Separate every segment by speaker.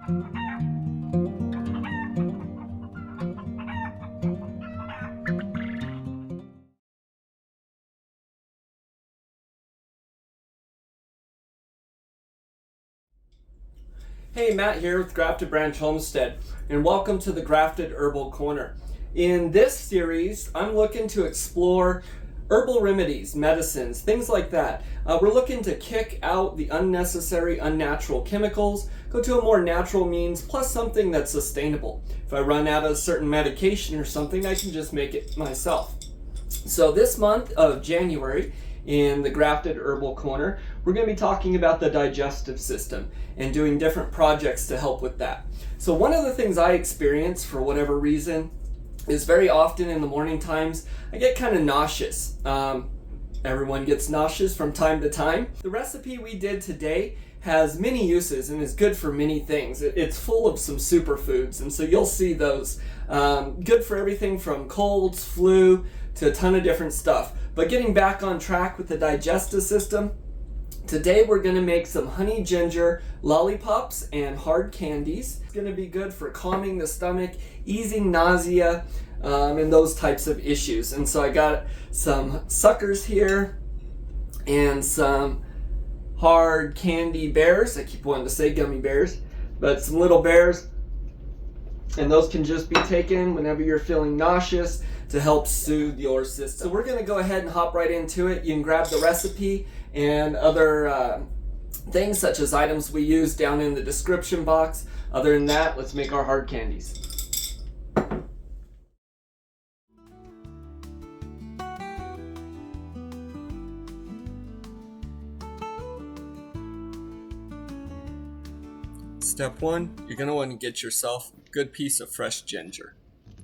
Speaker 1: Hey, Matt here with Grafted Branch Homestead, and welcome to the Grafted Herbal Corner. In this series, I'm looking to explore herbal remedies, medicines, things like that. We're looking to kick out the unnecessary, unnatural chemicals, go to a more natural means, plus something that's sustainable. If I run out of a certain medication or something, I can just make it myself. So this month of January, in the Grafted Herbal Corner, we're going to be talking about the digestive system and doing different projects to help with that. So one of the things I experience for whatever reason is very often in the morning times, I get kind of nauseous. Everyone gets nauseous from time to time. The recipe we did today has many uses and is good for many things. It's full of some superfoods, and so you'll see those. Good for everything from colds, flu, to a ton of different stuff. But getting back on track with the digestive system, today we're going to make some honey ginger lollipops and hard candies. It's going to be good for calming the stomach, easing nausea, and those types of issues. And so I got some suckers here and some hard candy bears. I keep wanting to say gummy bears, but some little bears. And those can just be taken whenever you're feeling nauseous to help soothe your system. So we're going to go ahead and hop right into it. You can grab the recipe and other things such as items we use down in the description box. Other than that, let's make our hard candies. Step one, you're going to want to get yourself a good piece of fresh ginger.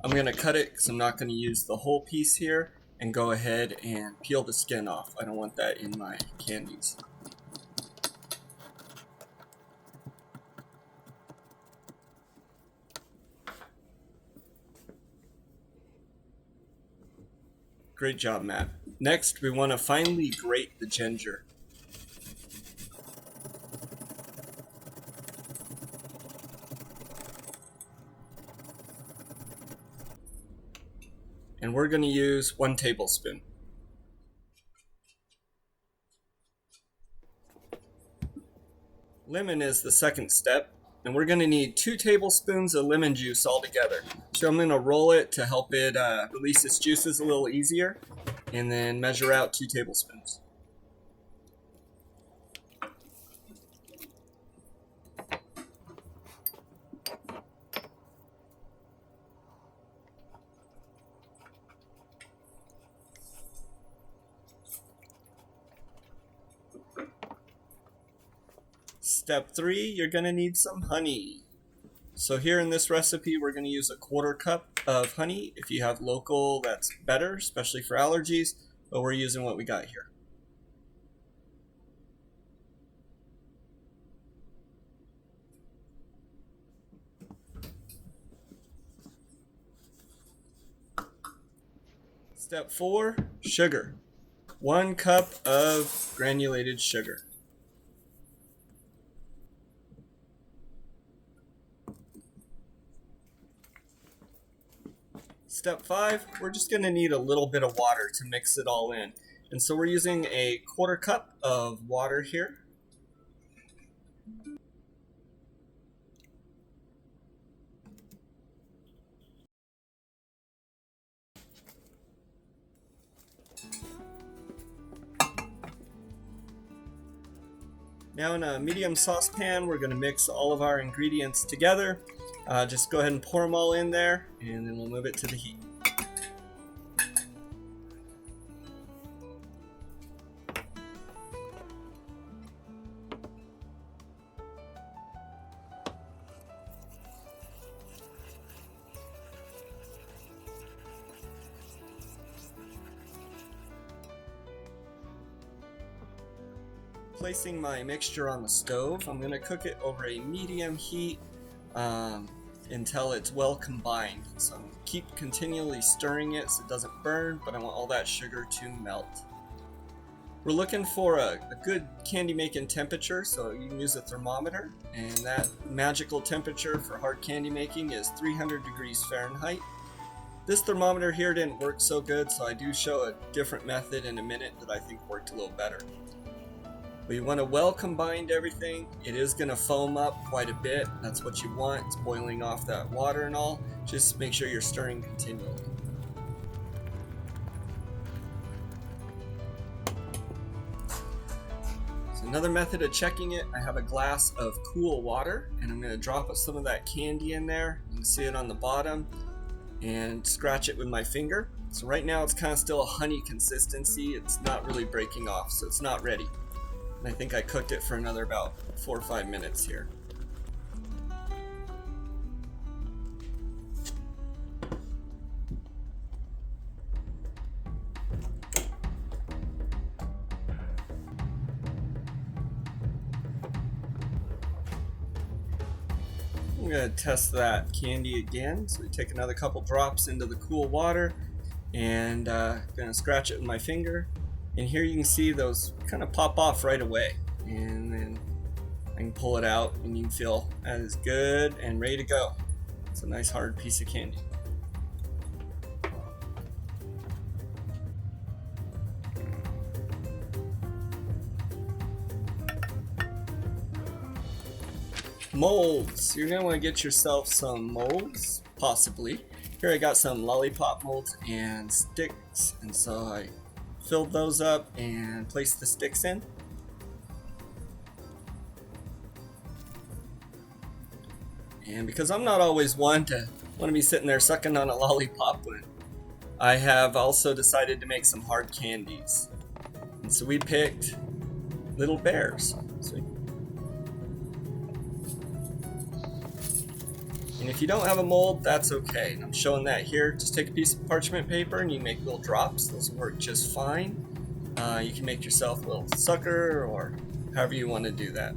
Speaker 1: I'm going to cut it because I'm not going to use the whole piece here, and go ahead and peel the skin off. I don't want that in my candies. Great job, Matt. Next, we want to finely grate the ginger. And we're going to use 1 tablespoon. Lemon is the second step, and we're going to need 2 tablespoons of lemon juice altogether. So I'm going to roll it to help it release its juices a little easier, and then measure out 2 tablespoons. Step 3, you're going to need some honey. So here in this recipe, we're going to use a 1/4 cup of honey. If you have local, that's better, especially for allergies, but we're using what we got here. Step 4, sugar. 1 cup of granulated sugar. Step 5, we're just going to need a little bit of water to mix it all in. And so we're using a 1/4 cup of water here. Now in a medium saucepan, we're going to mix all of our ingredients together. Just go ahead and pour them all in there, and then we'll move it to the heat. Placing my mixture on the stove, I'm going to cook it over a medium heat until it's well combined. So I'm keep continually stirring it so it doesn't burn, but I want all that sugar to melt. We're looking for a good candy making temperature, so you can use a thermometer, and that magical temperature for hard candy making is 300 degrees Fahrenheit. This thermometer here didn't work so good, so I do show a different method in a minute that I think worked a little better. But you want to well combine everything. It is going to foam up quite a bit. That's what you want. It's boiling off that water and all. Just make sure you're stirring continually. So another method of checking it, I have a glass of cool water, and I'm going to drop some of that candy in there. You can see it on the bottom, and scratch it with my finger. So right now it's kind of still a honey consistency. It's not really breaking off, so it's not ready. And I think I cooked it for another about 4 or 5 minutes here. I'm going to test that candy again. So we take another couple drops into the cool water, and going to scratch it with my finger. And here you can see those kind of pop off right away. And then I can pull it out, and you can feel that is good and ready to go. It's a nice hard piece of candy. Molds. You're going to want to get yourself some molds, possibly. Here I got some lollipop molds and sticks, and so I filled those up and placed the sticks in. And because I'm not always one to want to be sitting there sucking on a lollipop, I have also decided to make some hard candies. And so we picked little bears. And if you don't have a mold, that's okay. I'm showing that here. Just take a piece of parchment paper and you make little drops. Those work just fine. You can make yourself a little sucker or however you want to do that.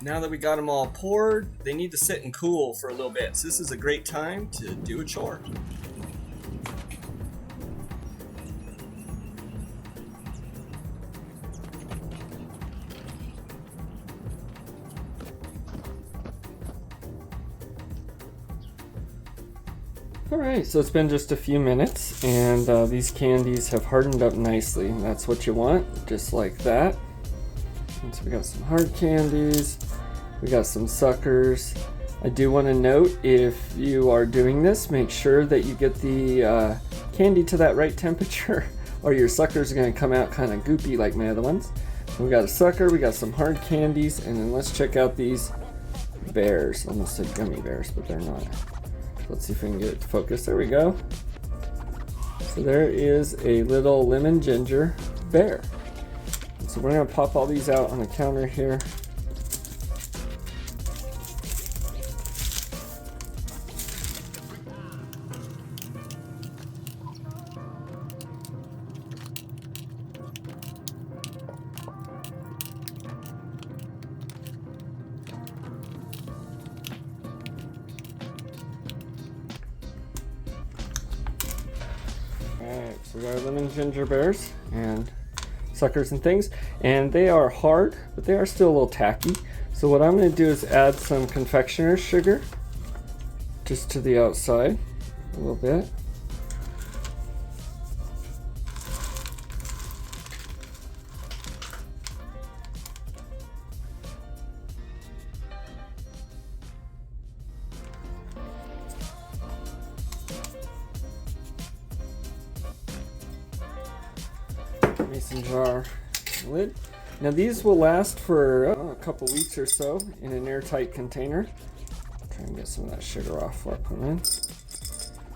Speaker 1: Now that we got them all poured, they need to sit and cool for a little bit. So this is a great time to do a chore. Alright, so it's been just a few minutes, and these candies have hardened up nicely. And that's what you want, just like that. And so we got some hard candies, we got some suckers. I do want to note, if you are doing this, make sure that you get the candy to that right temperature, or your suckers are going to come out kind of goopy like my other ones. So we got a sucker, we got some hard candies, and then let's check out these bears. Almost said gummy bears, but they're not. Let's see if we can get it to focus. There we go. So there is a little lemon ginger bear. So we're going to pop all these out on the counter here. Alright, so we got our lemon ginger bears and suckers and things, and they are hard, but they are still a little tacky. So what I'm going to do is add some confectioner's sugar just to the outside a little bit. Mason jar lid. Now these will last for a couple weeks or so in an airtight container. Try and get some of that sugar off before I put them in.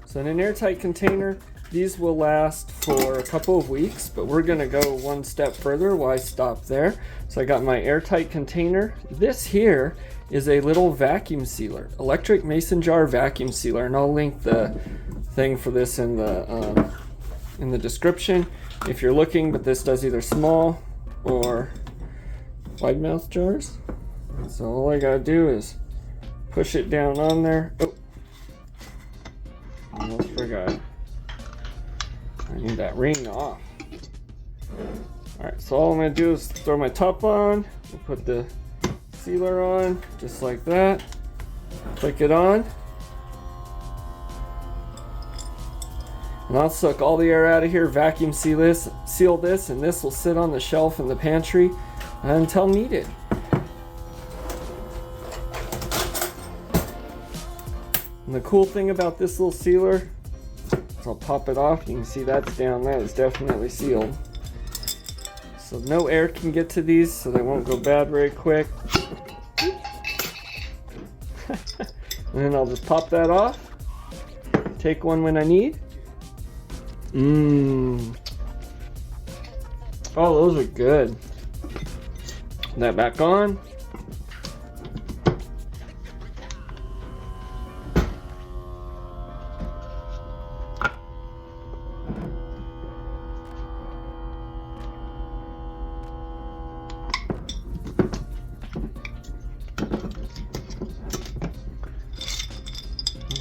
Speaker 1: So in an airtight container, these will last for a couple of weeks, but we're gonna go one step further. Why stop there? So I got my airtight container. This here is a little vacuum sealer, electric mason jar vacuum sealer, and I'll link the thing for this in the description if you're looking, but this does either small or wide mouth jars. So all I gotta do is push it down on there. Oh, almost forgot. I need that ring off. Alright, so all I'm going to do is throw my top on, and put the sealer on, just like that. Click it on. And I'll suck all the air out of here, vacuum seal this, and this will sit on the shelf in the pantry until needed. And the cool thing about this little sealer, I'll pop it off. You can see that's down. That is definitely sealed. So no air can get to these, so they won't go bad very quick. And then I'll just pop that off. Take one when I need. Oh, those are good. Put that back on.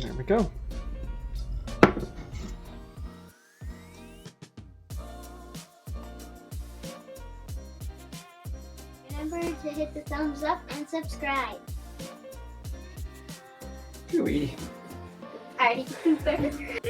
Speaker 1: There we go.
Speaker 2: Remember to hit the thumbs up and subscribe.
Speaker 1: Gooey.
Speaker 2: Party pooper.